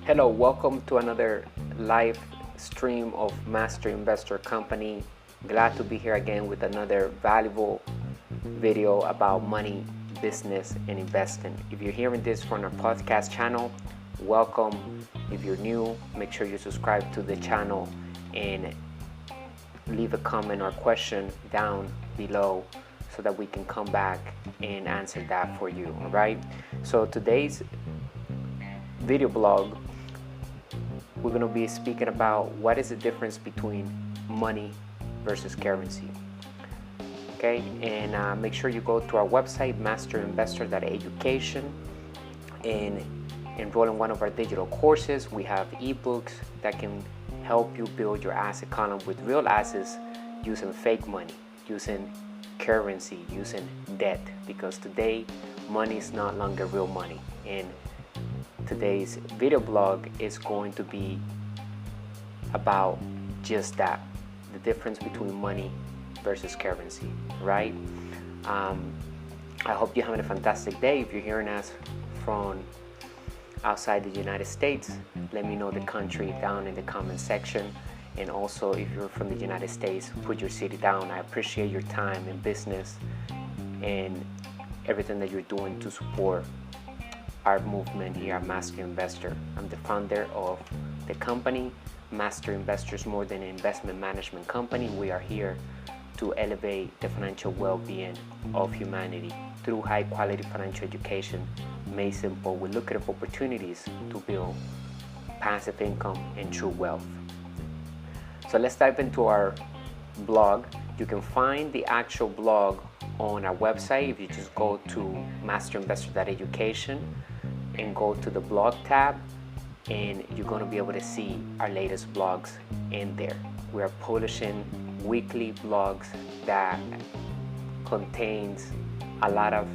Hello, welcome to another live stream of Master Investor Company. Glad to be here again with another valuable video about money, business, and investing. If you're hearing this from our podcast channel, welcome. If you're new, make sure you subscribe to the channel and leave a comment or question down below so that we can come back and answer that for you. All right, so today's video blog, we're going to be speaking about what is the difference between money versus currency. Okay, and make sure you go to our website, MASTERINVESTOR.education, and enroll in one of our digital courses. We have ebooks that can help you build your asset column with real assets using fake money, using currency, using debt, because today money is no longer real money. And today's video blog is going to be about just that, the difference between money versus currency, right? I hope you're having a fantastic day. If you're hearing us from outside the United States, let me know the country down in the comment section. And also, if you're from the United States, put your city down. I appreciate your time and business and everything that you're doing to support our movement here at Master Investor. I'm the founder of the company. Master Investors, more than an investment management company. We are here to elevate the financial well-being of humanity through high-quality financial education made simple with lucrative opportunities to build passive income and true wealth. So let's dive into our blog. You can find the actual blog on our website if you just go to masterinvestor.education and go to the blog tab, and you're going to be able to see our latest blogs in there. We are publishing weekly blogs that contains a lot of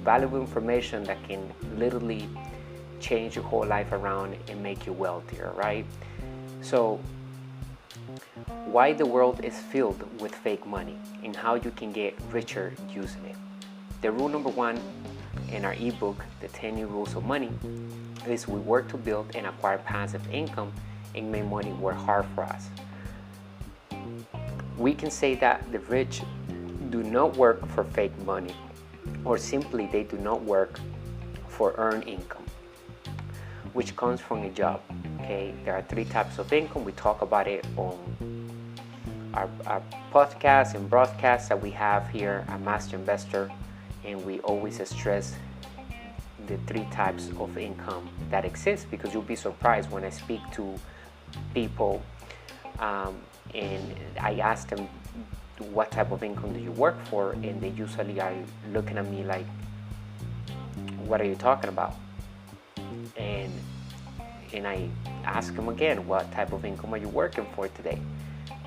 valuable information that can literally change your whole life around and make you wealthier, right? So why the world is filled with fake money and how you can get richer using it. The rule number one in our ebook, The 10 New Rules of Money, is we work to build and acquire passive income and make money work hard for us. We can say that the rich do not work for fake money, or simply they do not work for earned income, which comes from a job. Okay, there are three types of income. We talk about it on our podcasts and broadcasts that we have here at Master Investor, and we always stress the three types of income that exist, because you'll be surprised when I speak to people and I ask them, what type of income do you work for? And they usually are looking at me like, what are you talking about? And I ask them again, what type of income are you working for today?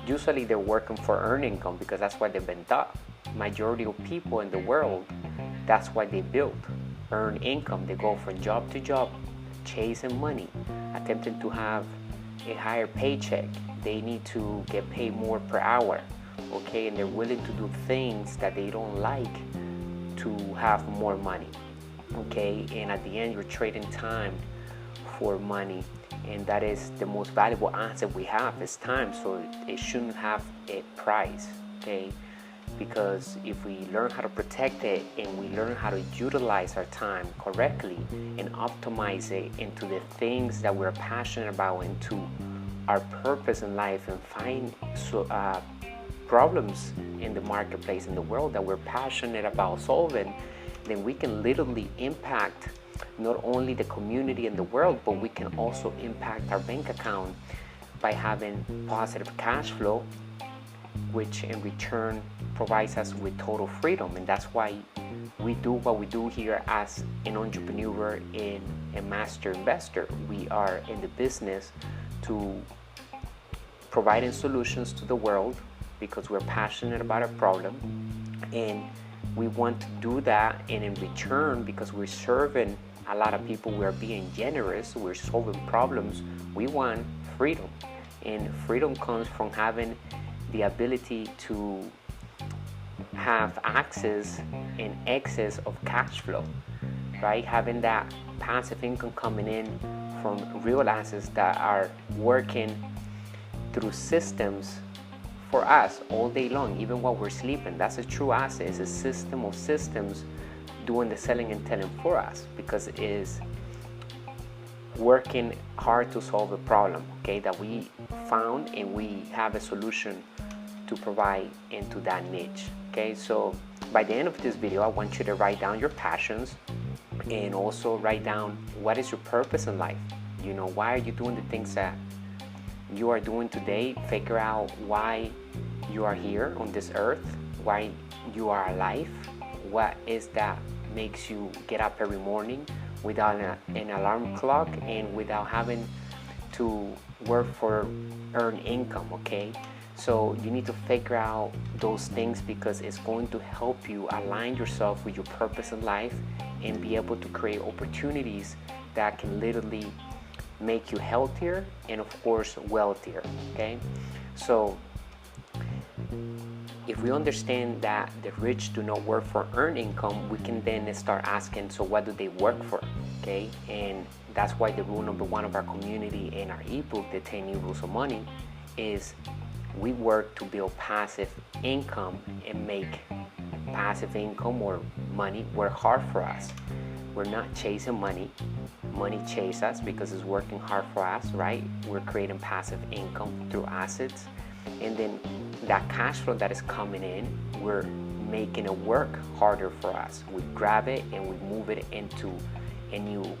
Usually they're working for earned income, because that's what they've been taught. Majority of people in the world, that's why they build earned income. They go from job to job, chasing money, attempting to have a higher paycheck. They need to get paid more per hour, okay? And they're willing to do things that they don't like to have more money, okay? And at the end, you're trading time for money, and that is the most valuable asset we have, is time. So it shouldn't have a price, okay? Because if we learn how to protect it and we learn how to utilize our time correctly and optimize it into the things that we're passionate about, into our purpose in life, and find problems in the marketplace, in the world that we're passionate about solving, then we can literally impact not only the community and the world, but we can also impact our bank account by having positive cash flow, which in return provides us with total freedom. And that's why we do what we do here as an entrepreneur and a master investor. We are in the business to providing solutions to the world because we're passionate about a problem, and we want to do that. And in return, because we're serving a lot of people, we're being generous, we're solving problems, we want freedom. And freedom comes from having the ability to have access and excess of cash flow, right? Having that passive income coming in from real assets that are working through systems for us all day long, even while we're sleeping. That's a true asset. It's a system of systems doing the selling and telling for us, because it is working hard to solve a problem, okay, that we found, and we have a solution to provide into that niche. Okay, so by the end of this video, I want you to write down your passions, and also write down what is your purpose in life. You know, why are you doing the things that you are doing today? Figure out why you are here on this earth, why you are alive, what is that makes you get up every morning without an alarm clock and without having to work for earn income. Okay, so you need to figure out those things, because it's going to help you align yourself with your purpose in life and be able to create opportunities that can literally make you healthier and, of course, wealthier. Okay, so if we understand that the rich do not work for earn income, we can then start asking, so what do they work for? Okay, and that's why the rule number one of our community in our ebook, the 10 New Rules of Money, is we work to build passive income and make passive income or money work hard for us. We're not chasing money. Money chases us because it's working hard for us, right? We're creating passive income through assets, and then that cash flow that is coming in, we're making it work harder for us. We grab it and we move it into a new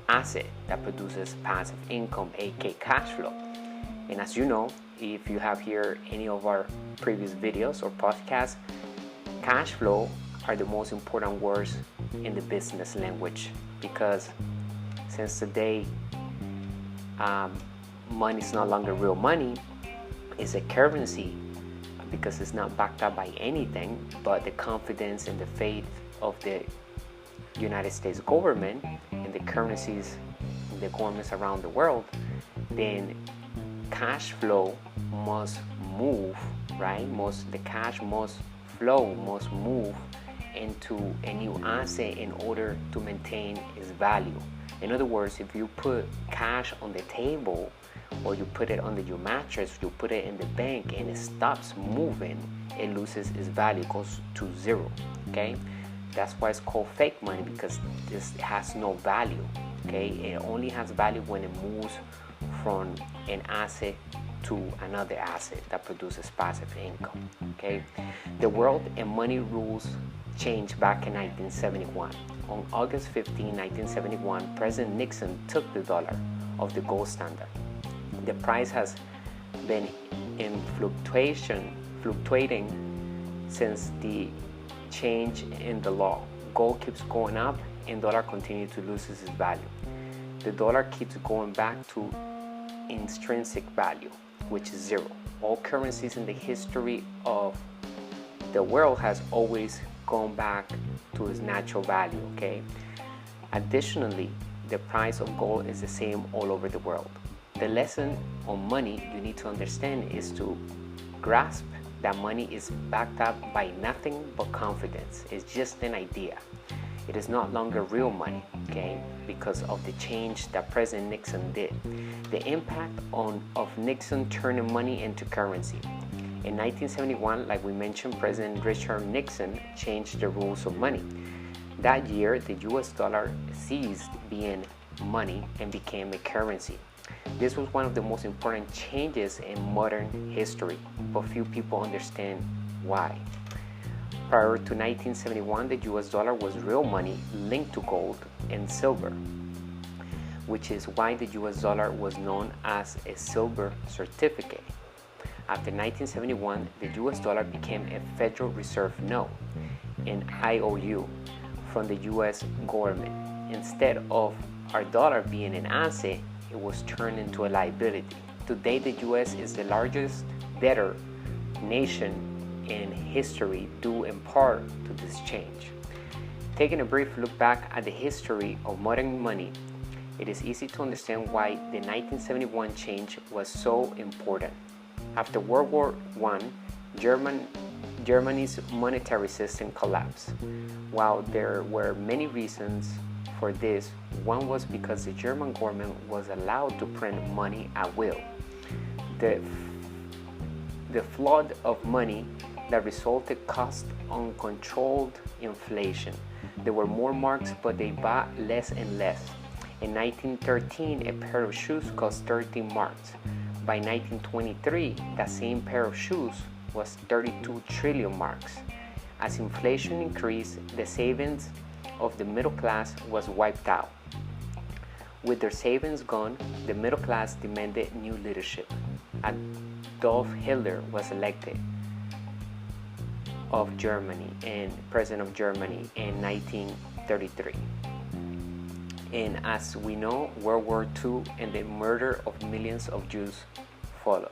asset that produces passive income, aka cash flow. And as you know, if you have heard any of our previous videos or podcasts, cash flow are the most important words in the business language, because since today money is no longer real money, it's a currency, because it's not backed up by anything but the confidence and the faith of the United States government and the currencies, the governments around the world. Then cash flow must move, right? The cash must flow, must move into a new asset in order to maintain its value. In other words, if you put cash on the table, or you put it under your mattress, you put it in the bank, and it stops moving, it loses its value, goes to zero. Okay, that's why it's called fake money, because this has no value. Okay, it only has value when it moves from an asset to another asset that produces passive income. Okay, the world and money rules changed back in 1971. On August 15, 1971, President Nixon took the dollar off the gold standard. The price has been in fluctuating since the change in the law. Gold keeps going up and dollar continues to lose its value. The dollar keeps going back to intrinsic value, which is zero. All currencies in the history of the world has always gone back to its natural value. Okay. Additionally, the price of gold is the same all over the world. The lesson on money you need to understand is to grasp that money is backed up by nothing but confidence. It's just an idea. It is no longer real money, okay, because of the change that President Nixon did. The impact of Nixon turning money into currency. In 1971, like we mentioned, President Richard Nixon changed the rules of money. That year, the US dollar ceased being money and became a currency. This was one of the most important changes in modern history, but few people understand why. Prior to 1971, the US dollar was real money linked to gold and silver, which is why the US dollar was known as a silver certificate. After 1971, the US dollar became a Federal Reserve note, an IOU, from the US government. Instead of our dollar being an asset, it was turned into a liability. Today, the US is the largest debtor nation in history, due in part to this change. Taking a brief look back at the history of modern money, it is easy to understand why the 1971 change was so important. After World War I, Germany's monetary system collapsed. While there were many reasons for this. One was because the German government was allowed to print money at will. The flood of money that resulted caused uncontrolled inflation. There were more marks, but they bought less and less. In 1913, a pair of shoes cost 13 marks. By 1923, that same pair of shoes was 32 trillion marks. As inflation increased, the savings of the middle class was wiped out. With their savings gone, the middle class demanded new leadership. Adolf Hitler was elected of Germany and president of Germany in 1933. And as we know, World War II and the murder of millions of Jews followed.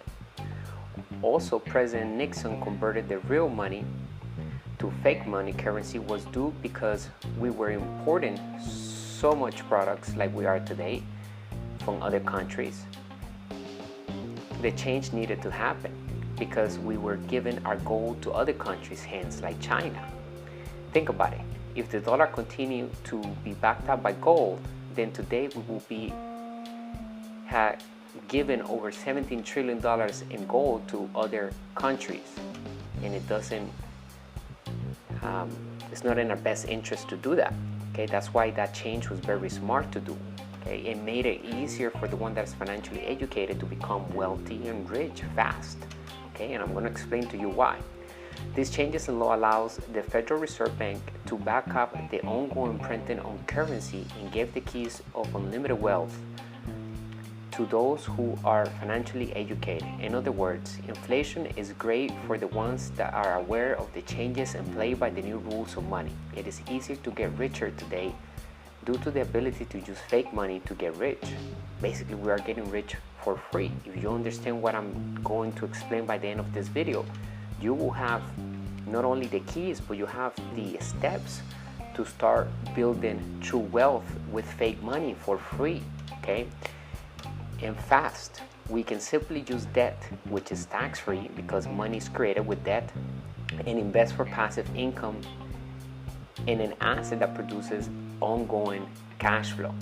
Also, President Nixon converted the real money to fake money currency was due because we were importing so much products like we are today from other countries. The change needed to happen because we were giving our gold to other countries' hands like China. Think about it. If the dollar continued to be backed up by gold, then today we will be given over $17 trillion in gold to other countries, and it's not in our best interest to do that. Okay, that's why that change was very smart to do. Okay, it made it easier for the one that's financially educated to become wealthy and rich fast. Okay, and I'm going to explain to you why. These changes in law allows the Federal Reserve Bank to back up the ongoing printing on currency and give the keys of unlimited wealth to those who are financially educated. In other words, inflation is great for the ones that are aware of the changes and play by the new rules of money. It is easier to get richer today due to the ability to use fake money to get rich. Basically, we are getting rich for free. If you understand what I'm going to explain by the end of this video, you will have not only the keys, but you have the steps to start building true wealth with fake money for free, okay? And fast. We can simply use debt, which is tax-free because money is created with debt, and invest for passive income in an asset that produces ongoing cash flow,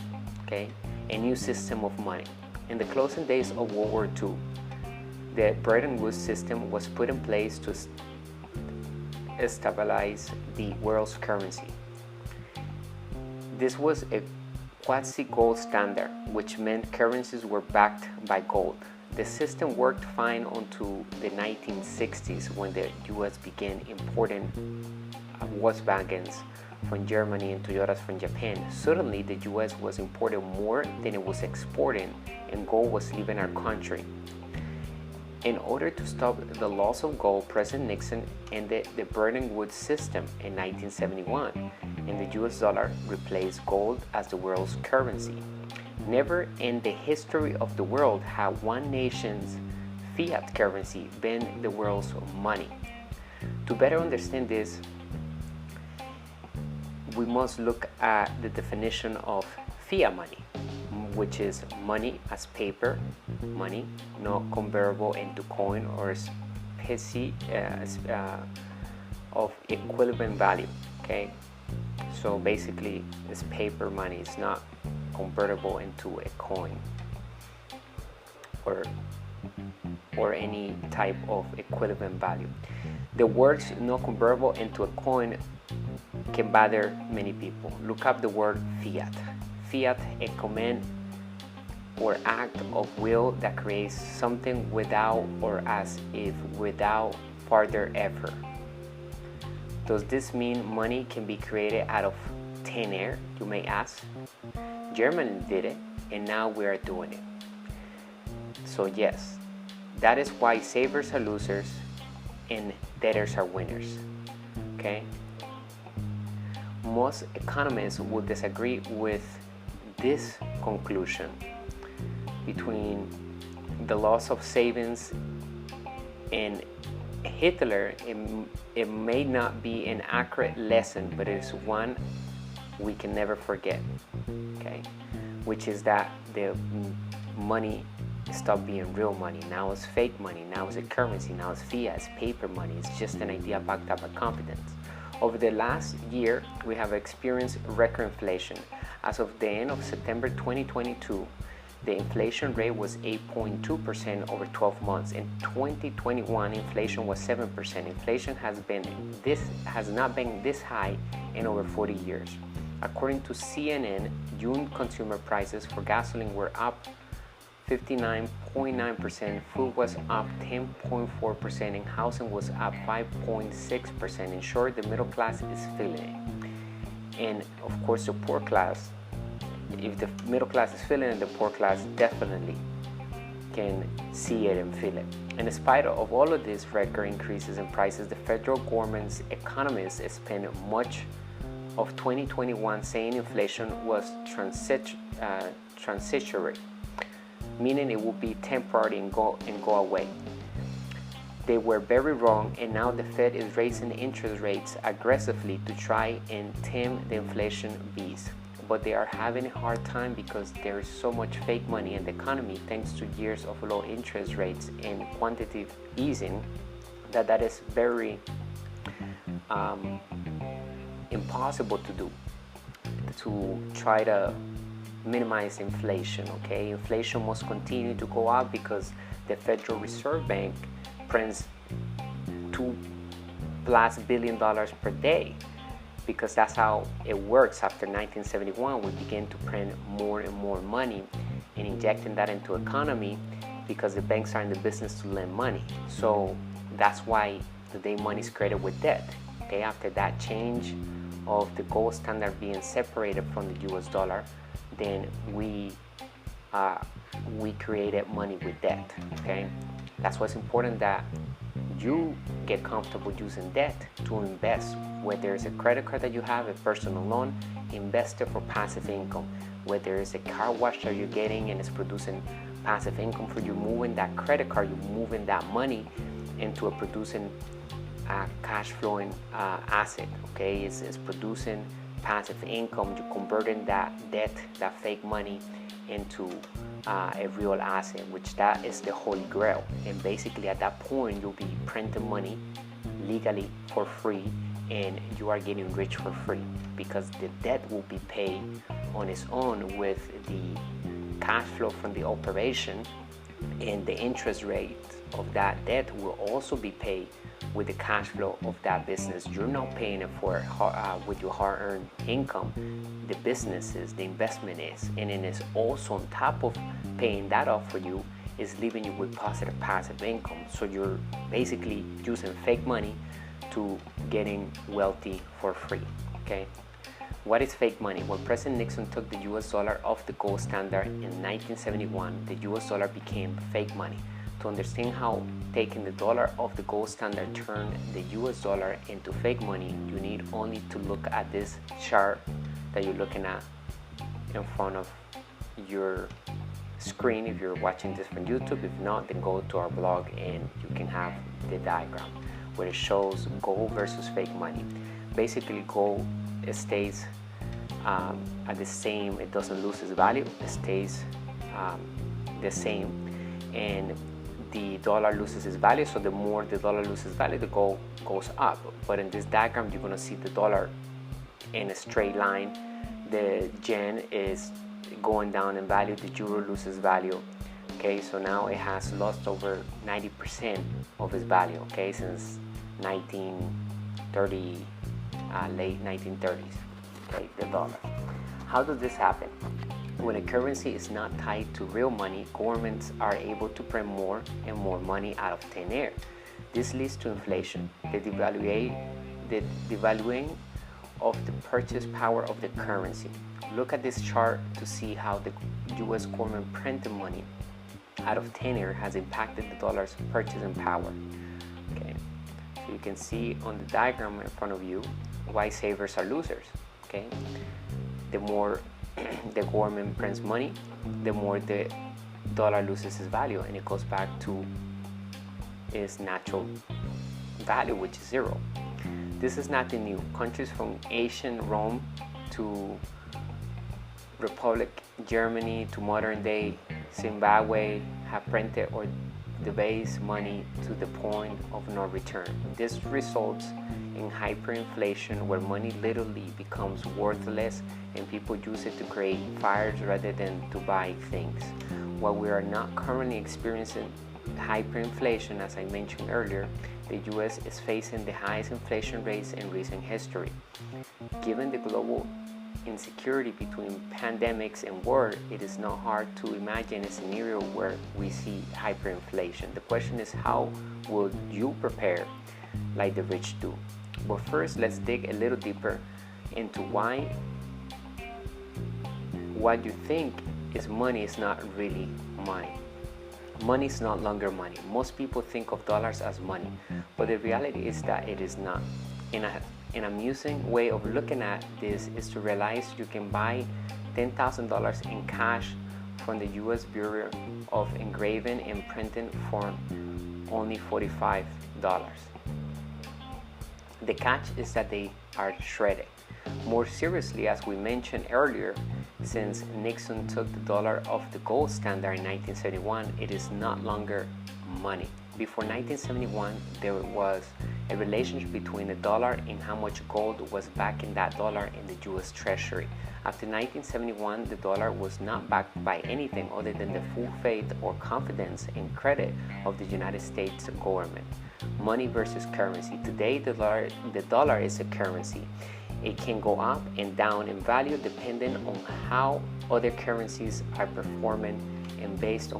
okay? A new system of money. In the closing days of World War II, the Bretton Woods system was put in place to stabilize the world's currency. This was a quasi-gold standard, which meant currencies were backed by gold. The system worked fine until the 1960s when the US began importing Volkswagens from Germany and Toyotas from Japan. Suddenly, the US was importing more than it was exporting, and gold was leaving our country. In order to stop the loss of gold, President Nixon ended the Bretton Woods system in 1971, and the US dollar replaced gold as the world's currency. Never in the history of the world had one nation's fiat currency been the world's money. To better understand this, we must look at the definition of fiat money, which is money as paper money, not convertible into coin or specie of equivalent value. Okay, so basically it's paper money. It's not convertible into a coin or any type of equivalent value. The words not convertible into a coin can bother many people. Look up the word fiat. Fiat, a command or act of will that creates something without or as if without further effort. Does this mean money can be created out of thin air, you may ask? Germany did it, and now we are doing it. So yes, that is why savers are losers and debtors are winners. Okay? Most economists would disagree with this conclusion. Between the loss of savings and Hitler, it may not be an accurate lesson, but it is one we can never forget, okay? Which is that the money stopped being real money. Now it's fake money. Now it's a currency. Now it's fiat. It's paper money. It's just an idea backed up by competence. Over the last year, we have experienced record inflation. As of the end of September 2022, the inflation rate was 8.2% over 12 months. In 2021, inflation was 7%. Inflation has not been this high in over 40 years. According to CNN, June consumer prices for gasoline were up 59.9%, food was up 10.4%, and housing was up 5.6%. In short, the middle class is feeling it. And of course, the poor class, if the middle class is feeling it, the poor class definitely can see it and feel it. And in spite of all of these record increases in prices, the federal government's economists spent much of 2021 saying inflation was transitory, meaning it will be temporary and go away. They were very wrong, and now the Fed is raising interest rates aggressively to try and tame the inflation beast. But they are having a hard time because there is so much fake money in the economy thanks to years of low interest rates and quantitative easing that is very impossible to do, to try to minimize inflation. Okay, inflation must continue to go up because the Federal Reserve Bank prints $2+ billion per day, because that's how it works. After 1971, we began to print more and more money and injecting that into economy because the banks are in the business to lend money. So that's why today money is created with debt. Okay, after that change of the gold standard being separated from the US dollar, then we created money with debt. Okay, that's why it's important that you get comfortable using debt to invest. Whether it's a credit card that you have, a personal loan, invest it for passive income. Whether it's a car wash that you're getting and it's producing passive income for you, moving that credit card, you're moving that money into a producing cash flowing asset. Okay, it's producing passive income. You're converting that debt, that fake money, into a real asset, which that is the holy grail. And basically at that point you'll be printing money legally for free, and you are getting rich for free because the debt will be paid on its own with the cash flow from the operation, and the interest rate of that debt will also be paid with the cash flow of that business. You're not paying it for with your hard-earned income. The business is, the investment is, and then it's also on top of paying that off for you, is leaving you with positive passive income. So you're basically using fake money to getting wealthy for free. Okay, what is fake money? When President Nixon took the US dollar off the gold standard in 1971, the US dollar became fake money. To understand how taking the dollar off the gold standard turned the US dollar into fake money, you need only to look at this chart that you're looking at in front of your screen if you're watching this from YouTube. If not, then go to our blog and you can have the diagram where it shows gold versus fake money. Basically, gold, it stays at the same, it doesn't lose its value, it stays the same, and the dollar loses its value. So the more the dollar loses value, the gold goes up. But in this diagram, you're going to see the dollar in a straight line. The yen is going down in value, the euro loses value. Okay, so now it has lost over 90% of its value, okay, since 1930, late 1930s, okay, the dollar. How does this happen? When a currency is not tied to real money, governments are able to print more and more money out of thin air. This leads to inflation, the devaluing of the purchase power of the currency. Look at this chart to see how the US government printing money out of thin air has impacted the dollar's purchasing power. Okay, so you can see on the diagram in front of you why savers are losers. Okay, the more the government prints money, the more the dollar loses its value, and it goes back to its natural value, which is zero. This is nothing new. Countries from ancient Rome to Republic Germany to modern day Zimbabwe have printed or debase money to the point of no return. This results in hyperinflation, where money literally becomes worthless and people use it to create fires rather than to buy things. While we are not currently experiencing hyperinflation, as I mentioned earlier, the US is facing the highest inflation rates in recent history. Given the global insecurity between pandemics and war, it is not hard to imagine a scenario where we see hyperinflation. The question is, how will you prepare like the rich do? But first, let's dig a little deeper into why what you think is money is not really money. Money is no longer money. Most people think of dollars as money, but the reality is that it is not. An amusing way of looking at this is to realize you can buy $10,000 in cash from the US Bureau of Engraving and Printing for only $45. The catch is that they are shredded. More seriously, as we mentioned earlier, since Nixon took the dollar off the gold standard in 1971, it is not longer money. Before 1971, there was a relationship between the dollar and how much gold was backing that dollar in the US Treasury. After 1971, the dollar was not backed by anything other than the full faith or confidence and credit of the United States government. Money versus currency. Today, the dollar is a currency. It can go up and down in value depending on how other currencies are performing and based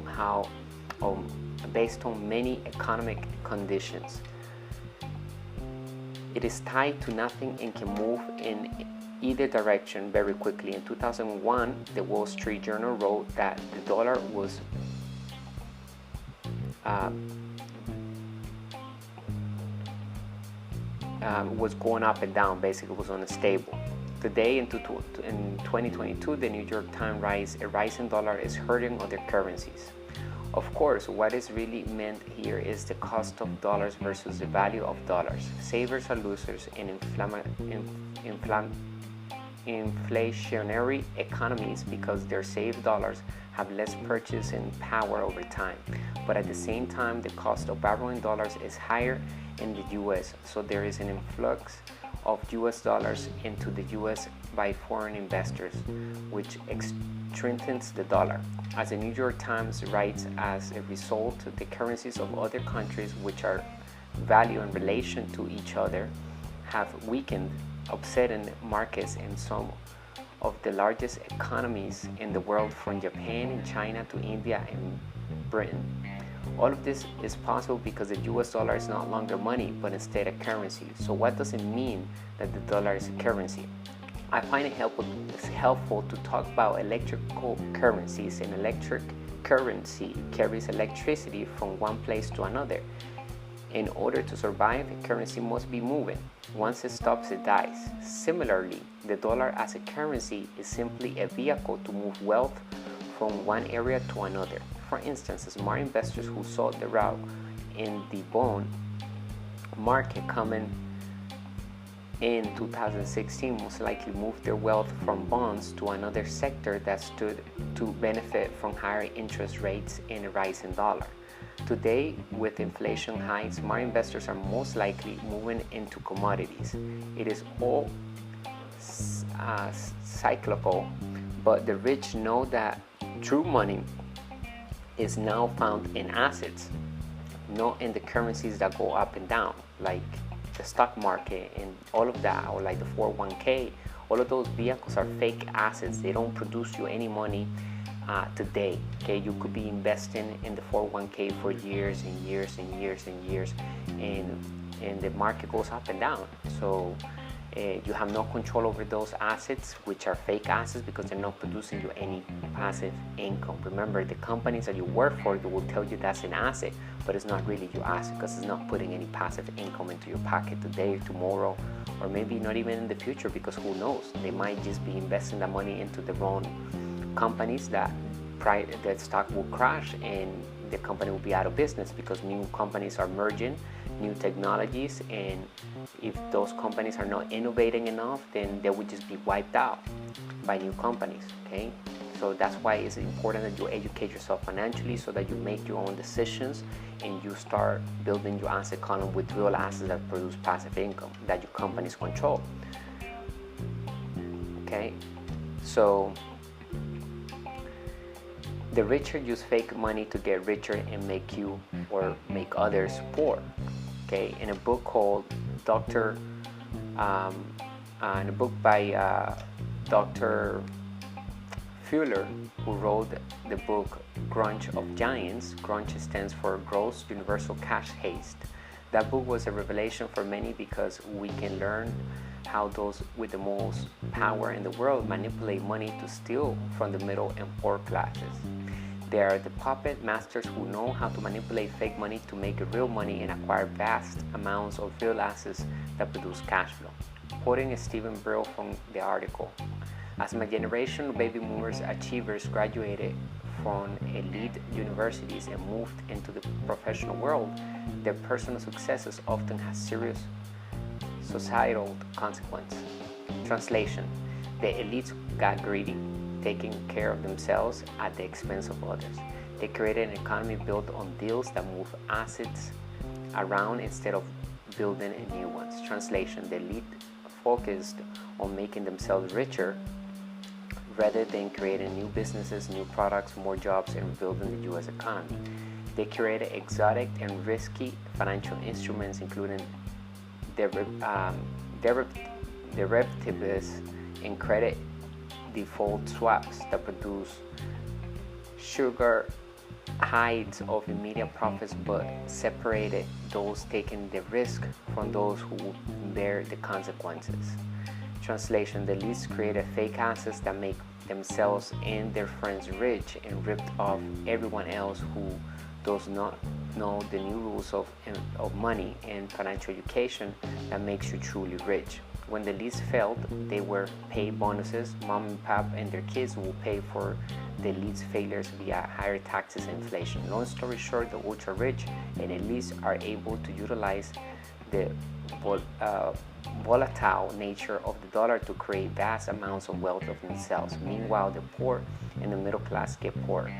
on many economic conditions. It is tied to nothing and can move in either direction very quickly. In 2001, the Wall Street Journal wrote that the dollar was going up and down. Basically, it was unstable. Today, in 2022, the New York Times writes, a rising dollar is hurting other currencies. Of course, what is really meant here is the cost of dollars versus the value of dollars. Savers are losers in inflationary economies because their saved dollars have less purchasing power over time. But at the same time, the cost of borrowing dollars is higher in the US, so there is an influx of US dollars into the US by foreign investors, which strengthens the dollar. As the New York Times writes, as a result, the currencies of other countries which are valued in relation to each other have weakened, upsetting markets in some of the largest economies in the world, from Japan and China to India and Britain. All of this is possible because the US dollar is no longer money, but instead a currency. So what does it mean that the dollar is a currency? I find it helpful to talk about electrical currencies. An electric currency carries electricity from one place to another. In order to survive, a currency must be moving. Once it stops, it dies. Similarly, the dollar as a currency is simply a vehicle to move wealth from one area to another. For instance, smart investors who saw the route in the bond market coming in 2016 most likely moved their wealth from bonds to another sector that stood to benefit from higher interest rates and a rising dollar. Today, with inflation high, smart investors are most likely moving into commodities. It is all cyclical, but the rich know that true money is now found in assets, not in the currencies that go up and down, like the stock market and all of that, or like the 401k. All of those vehicles are fake assets. They don't produce you any money today. Okay, you could be investing in the 401k for years and years and years and years, and the market goes up and down. So you have no control over those assets, which are fake assets, because they're not producing you any passive income. Remember, the companies that you work for, they will tell you that's an asset, but it's not really your asset, because it's not putting any passive income into your pocket today, tomorrow, or maybe not even in the future, because who knows? They might just be investing the money into the wrong companies that stock will crash and the company will be out of business, because new companies are merging, new technologies, and if those companies are not innovating enough, then they would just be wiped out by new companies. Okay, So that's why it's important that you educate yourself financially so that you make your own decisions and you start building your asset column with real assets that produce passive income that your companies control. Okay, so the richer use fake money to get richer and make you or make others poor. Okay, in a book called in a book by Dr. Fuller, who wrote the book Grunge of Giants. Grunge stands for Gross Universal Cash Haste. That book was a revelation for many because we can learn how those with the most power in the world manipulate money to steal from the middle and poor classes. They are the puppet masters who know how to manipulate fake money to make real money and acquire vast amounts of real assets that produce cash flow. Quoting Stephen Brill from the article, as my generation of baby boomers achievers graduated from elite universities and moved into the professional world, their personal successes often have serious societal consequences. Translation: the elites got greedy, taking care of themselves at the expense of others. They created an economy built on deals that move assets around instead of building new ones. Translation: the elite focused on making themselves richer rather than creating new businesses, new products, more jobs, and building the U.S. economy. They created exotic and risky financial instruments, including derivatives and credit default swaps that produce sugar hides of immediate profits, but separated those taking the risk from those who bear the consequences. Translation: the elites created fake assets that make themselves and their friends rich and ripped off everyone else who does not know the new rules of money and financial education that makes you truly rich. When the elites failed, they were paid bonuses. Mom and pop and their kids will pay for the elites' failures via higher taxes and inflation. Long story short, the ultra rich and elites are able to utilize the volatile nature of the dollar to create vast amounts of wealth of themselves. Meanwhile, the poor and the middle class get poorer.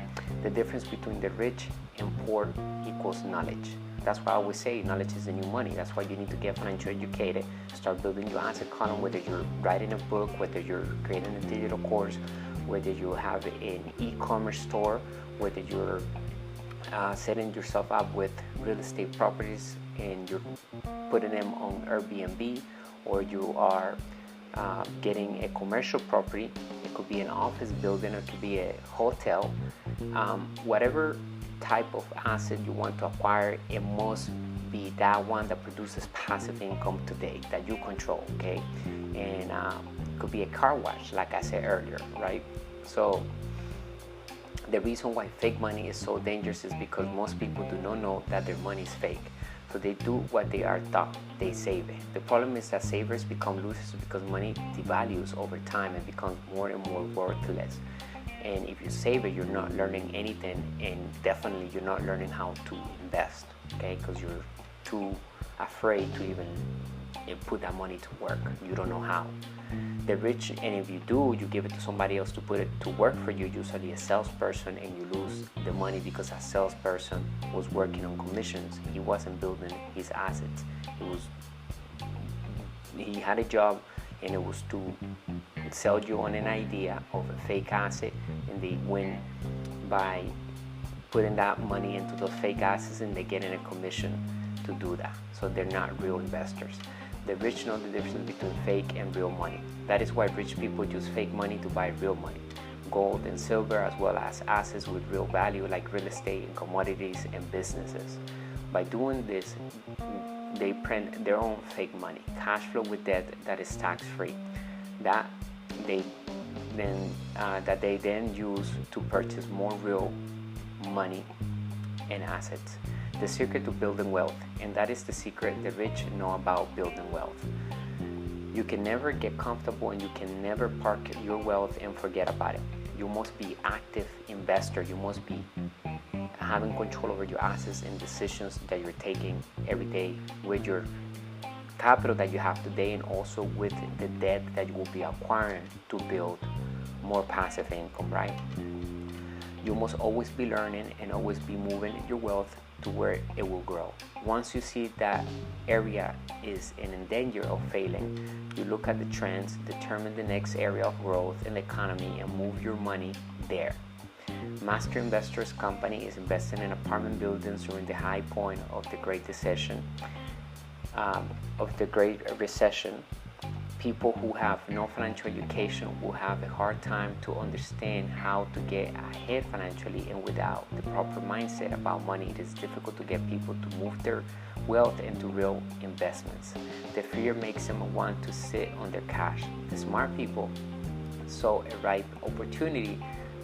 The difference between the rich and poor equals knowledge. That's why I always say knowledge is the new money. That's why you need to get financially educated, start building your asset column, whether you're writing a book, whether you're creating a digital course, whether you have an e-commerce store, whether you're setting yourself up with real estate properties and you're putting them on Airbnb, or you are getting a commercial property. It could be an office building, it could be a hotel. Whatever type of asset you want to acquire, it must be that one that produces passive income today that you control, okay? And it could be a car wash, like I said earlier, right? So the reason why fake money is so dangerous is because most people do not know that their money is fake. So they do what they are taught, they save it. The problem is that savers become losers because money devalues over time and becomes more and more worthless. And if you save it, you're not learning anything, and definitely you're not learning how to invest, okay? Because you're too afraid to even put that money to work. You don't know how. The rich, and if you do, you give it to somebody else to put it to work for you, usually a salesperson, and you lose the money because a salesperson was working on commissions. He wasn't building his assets. He had a job, and it was to sell you on an idea of a fake asset, and they win by putting that money into those fake assets, and they're getting a commission to do that. So they're not real investors. The rich know the difference between fake and real money. That is why rich people use fake money to buy real money, gold and silver, as well as assets with real value like real estate and commodities and businesses. By doing this, they print their own fake money, cash flow with debt that is tax-free, that they then use to purchase more real money and assets. The secret to building wealth, and that is the secret the rich know about building wealth. You can never get comfortable, and you can never park your wealth and forget about it. You must be active investor. You must be having control over your assets and decisions that you're taking every day with your capital that you have today, and also with the debt that you will be acquiring to build more passive income, right? You must always be learning and always be moving your wealth to where it will grow. Once you see that area is in danger of failing, you look at the trends, determine the next area of growth in the economy, and move your money there. Master Investors Company is investing in apartment buildings during the high point of the Great Recession. People who have no financial education will have a hard time to understand how to get ahead financially, and without the proper mindset about money, it is difficult to get people to move their wealth into real investments. The fear makes them want to sit on their cash. The smart people saw a ripe opportunity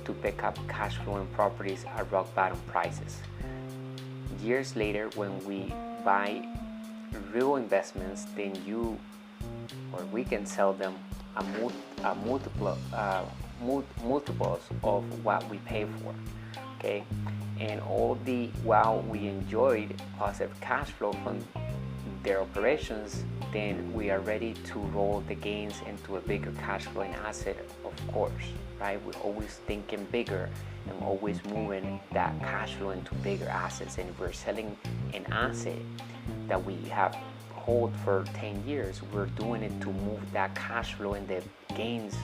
to pick up cash flowing properties at rock bottom prices. Years later, when we buy real investments, then we can sell them multiples of what we pay for, okay? And all the while we enjoyed positive cash flow from their operations, then we are ready to roll the gains into a bigger cash flowing asset, of course, right? We're always thinking bigger and always moving that cash flow into bigger assets. And if we're selling an asset that we have hold for 10 years, we're doing it to move that cash flow and the gains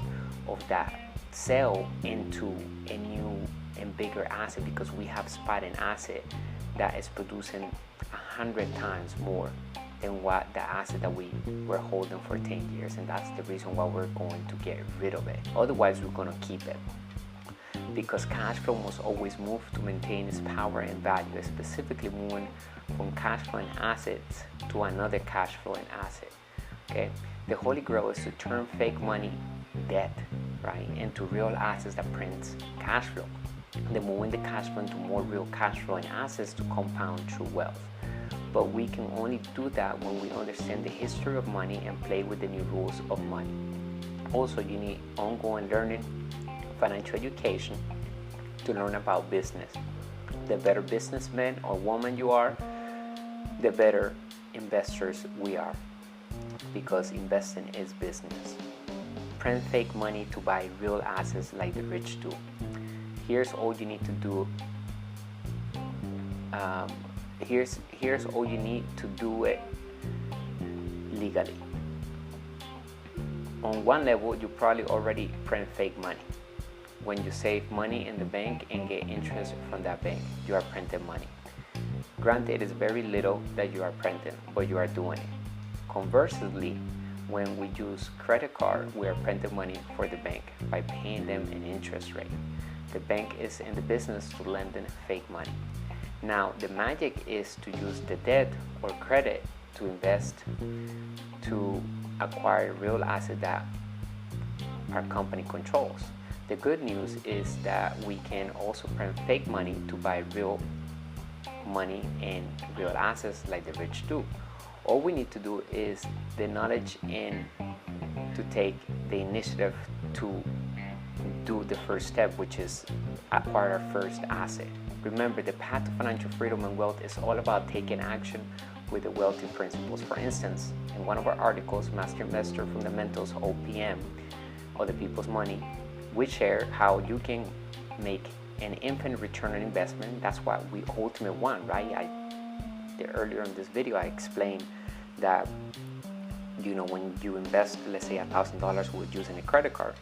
of that sale into a new and bigger asset, because we have spot an asset that is producing 100 times more than what the asset that we were holding for 10 years. And that's the reason why we're going to get rid of it. Otherwise, we're going to keep it, because cash flow must always move to maintain its power and value, specifically moving from cash flowing assets to another cash flowing asset. Okay, the holy grail is to turn fake money, debt, right, into real assets that print cash flow. Then moving the cash flow into more real cash flowing assets to compound true wealth. But we can only do that when we understand the history of money and play with the new rules of money. Also, you need ongoing learning, financial education to learn about business. The better businessman or woman you are, the better investors we are, because investing is business. Print fake money to buy real assets like the rich do. Here's all you need to do. Here's all you need to do it legally. On one level, you probably already print fake money. When you save money in the bank and get interest from that bank, you are printing money. Granted, it is very little that you are printing, but you are doing it. Conversely, when we use credit card, we are printing money for the bank by paying them an interest rate. The bank is in the business to lend in fake money. Now, the magic is to use the debt or credit to invest to acquire real asset that our company controls. The good news is that we can also print fake money to buy real money and real assets like the rich do. All we need to do is the knowledge and to take the initiative to do the first step, which is acquire our first asset. Remember, the path to financial freedom and wealth is all about taking action with the wealthy principles. For instance, in one of our articles, Master Investor Fundamentals OPM, Other People's Money, we share how you can make an infinite return on investment. That's what we ultimately want, right? Earlier in this video, I explained that, when you invest, let's say $1,000 with using a credit card,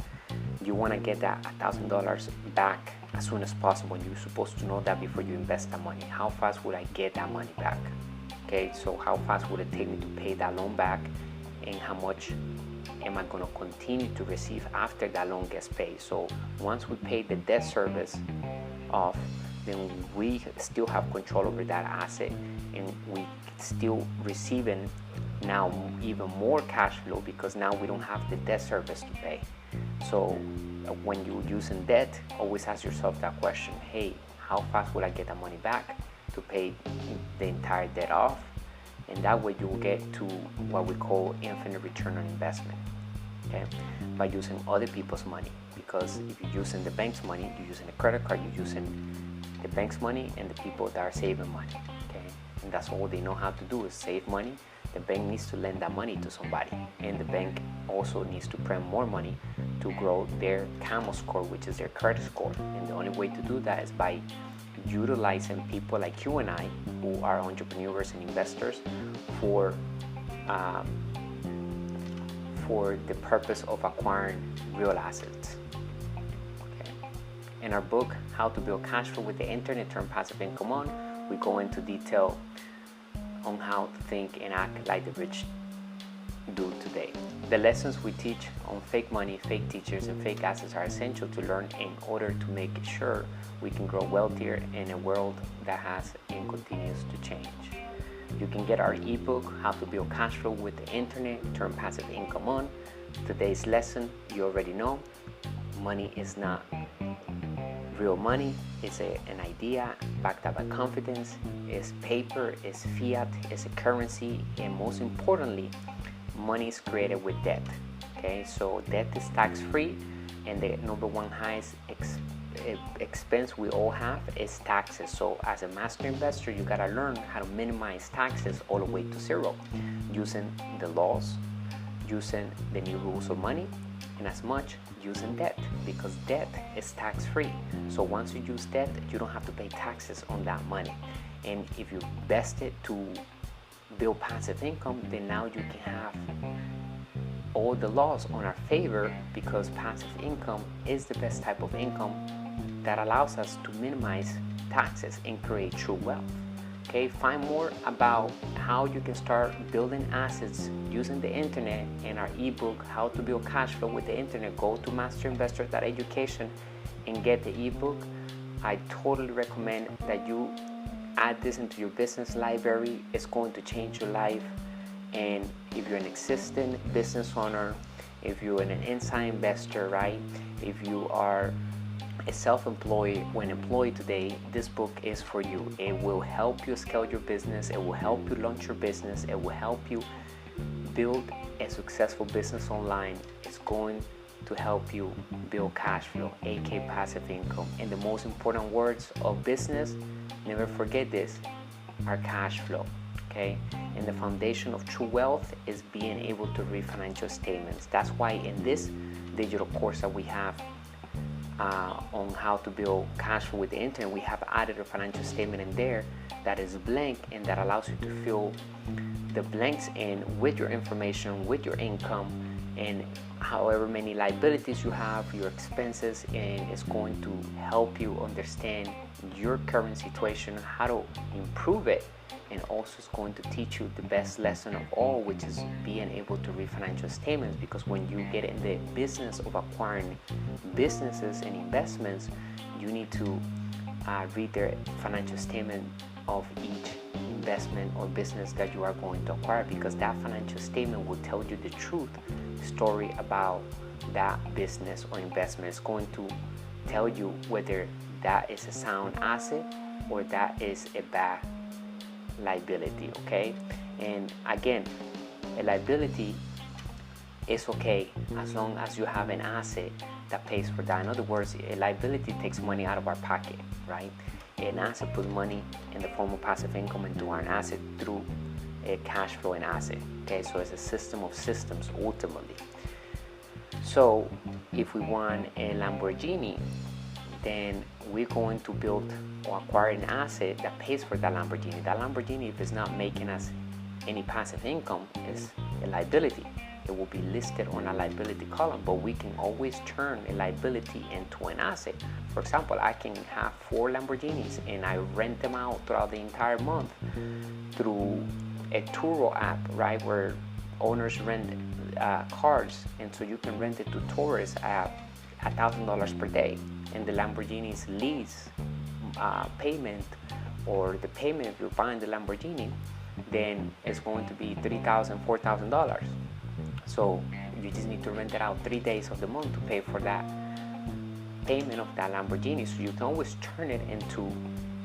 you want to get that $1,000 back as soon as possible. And you're supposed to know that before you invest that money. How fast would I get that money back? Okay, so how fast would it take me to pay that loan back, and how much am I going to continue to receive after that loan gets paid? So once we pay the debt service off, then we still have control over that asset, and we still receiving now even more cash flow, because now we don't have the debt service to pay. So when you're using debt, always ask yourself that question: hey, how fast will I get that money back to pay the entire debt off? And that way you will get to what we call infinite return on investment, okay, by using other people's money. Because if you're using the bank's money, you're using a credit card, you're using the bank's money and the people that are saving money, okay? And that's all they know how to do, is save money. The bank needs to lend that money to somebody, and the bank also needs to print more money to grow their CAMO score, which is their credit score. And the only way to do that is by utilizing people like you and I, who are entrepreneurs and investors, for the purpose of acquiring real assets. Okay. In our book, How to Build Cash Flow with the Internet, Turn Passive Income On, we go into detail on how to think and act like the rich do today. The lessons we teach on fake money, fake teachers, and fake assets are essential to learn in order to make sure we can grow wealthier in a world that has and continues to change. You can get our ebook, How to Build Cash Flow with the Internet, Turn Passive Income On. Today's lesson, you already know, money is not real money. It's an idea backed up by confidence. It's paper, it's fiat, it's a currency, and most importantly, money is created with debt. Okay, so debt is tax-free, and the number one highest expense we all have is taxes. So as a master investor, you gotta learn how to minimize taxes all the way to zero, using the laws, using the new rules of money, and as much using debt, because debt is tax-free. So once you use debt, you don't have to pay taxes on that money. And if you invest it to build passive income, then now you can have all the laws on our favor, because passive income is the best type of income that allows us to minimize taxes and create true wealth. Okay, find more about how you can start building assets using the internet in our ebook, How to Build Cash Flow with the Internet. Go to masterinvestor.education and get the ebook. I totally recommend that you add this into your business library. It's going to change your life. And if you're an existing business owner, if you're an inside investor, right? If you are a self-employed when employed today, this book is for you. It will help you scale your business. It will help you launch your business. It will help you build a successful business online. It's going to help you build cash flow, aka passive income. And the most important words of business, never forget this, are cash flow. Okay, and the foundation of true wealth is being able to read financial statements. That's why in this digital course that we have on how to build cash flow with the internet, we have added a financial statement in there that is blank, and that allows you to fill the blanks in with your information, with your income, and however many liabilities you have, your expenses, and it's going to help you understand your current situation, how to improve it. And also it's going to teach you the best lesson of all, which is being able to read financial statements, because when you get in the business of acquiring businesses and investments, you need to read the financial statement of each investment or business that you are going to acquire, because that financial statement will tell you the truth story about that business or investment. It's going to tell you whether that is a sound asset or that is a bad liability. Okay, and again, a liability is okay as long as you have an asset that pays for that. In other words, a liability takes money out of our pocket, right? An asset puts money in the form of passive income into our asset through a cash flow and asset. Okay, so it's a system of systems ultimately. So if we want a Lamborghini, then we're going to build or acquire an asset that pays for that Lamborghini. That Lamborghini, if it's not making us any passive income, is a liability. It will be listed on a liability column, but we can always turn a liability into an asset. For example, I can have 4 Lamborghinis and I rent them out throughout the entire month through a Turo app, right, where owners rent cars, and so you can rent it to tourists at $1,000 per day. And the Lamborghini's lease payment, or the payment if you're buying the Lamborghini, then it's going to be $3,000, $4,000. So you just need to rent it out 3 days of the month to pay for that payment of that Lamborghini. So you can always turn it into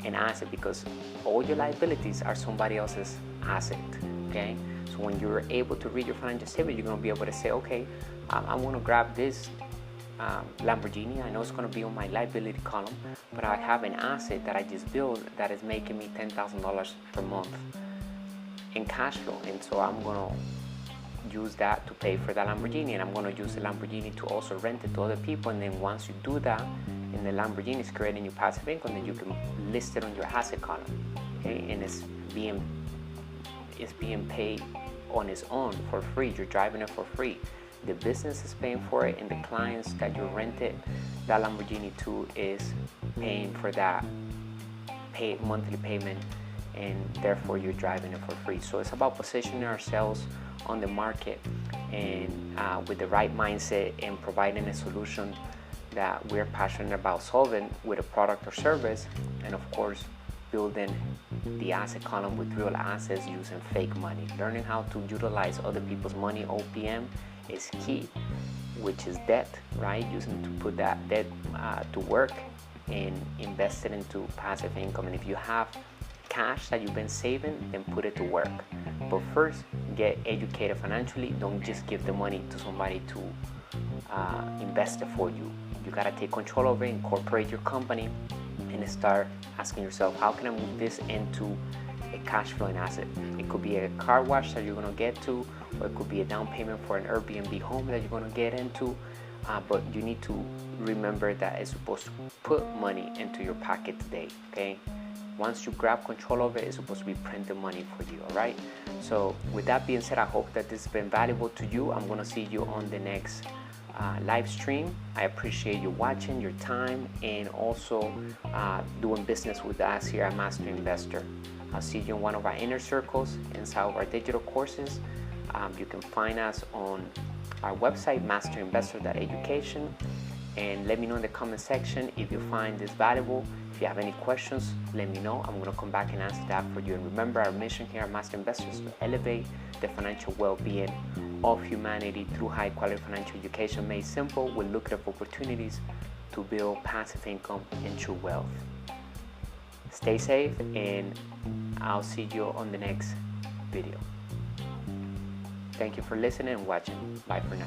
an asset, because all your liabilities are somebody else's asset. Okay, so when you're able to read your financial statement, you're going to be able to say, okay, I want to grab this Lamborghini. I know it's going to be on my liability column, but I have an asset that I just built that is making me $10,000 per month in cash flow, and so I'm going to use that to pay for the Lamborghini, and I'm going to use the Lamborghini to also rent it to other people. And then once you do that, and the Lamborghini is creating your passive income, then you can list it on your asset column, okay? And it's being paid on its own for free. You're driving it for free. The business is paying for it, and the clients that you rented that Lamborghini to is paying for that monthly payment, and therefore you're driving it for free. So it's about positioning ourselves on the market and with the right mindset, and providing a solution that we're passionate about solving with a product or service, and of course building the asset column with real assets using fake money. Learning how to utilize other people's money, OPM, is key, which is debt, right? Using to put that debt to work and invest it into passive income. And if you have cash that you've been saving, then put it to work. But first, get educated financially. Don't just give the money to somebody to invest it for you. You gotta take control of it, incorporate your company, and start asking yourself, how can I move this into a cash flowing asset? It could be a car wash that you're gonna get to, or it could be a down payment for an Airbnb home that you're gonna get into. But you need to remember that it's supposed to put money into your pocket today, okay? Once you grab control of it, it's supposed to be printing money for you, all right? So with that being said, I hope that this has been valuable to you. I'm gonna see you on the next live stream. I appreciate you watching, your time, and also doing business with us here at Master Investor. I'll see you in one of our inner circles inside of our digital courses. You can find us on our website, masterinvestor.education, and let me know in the comment section if you find this valuable. If you have any questions, let me know. I'm going to come back and answer that for you. And remember, our mission here at Master Investor is to elevate the financial well-being of humanity through high-quality financial education made simple with lucrative opportunities to build passive income and true wealth. Stay safe, and I'll see you on the next video. Thank you for listening and watching. Bye for now.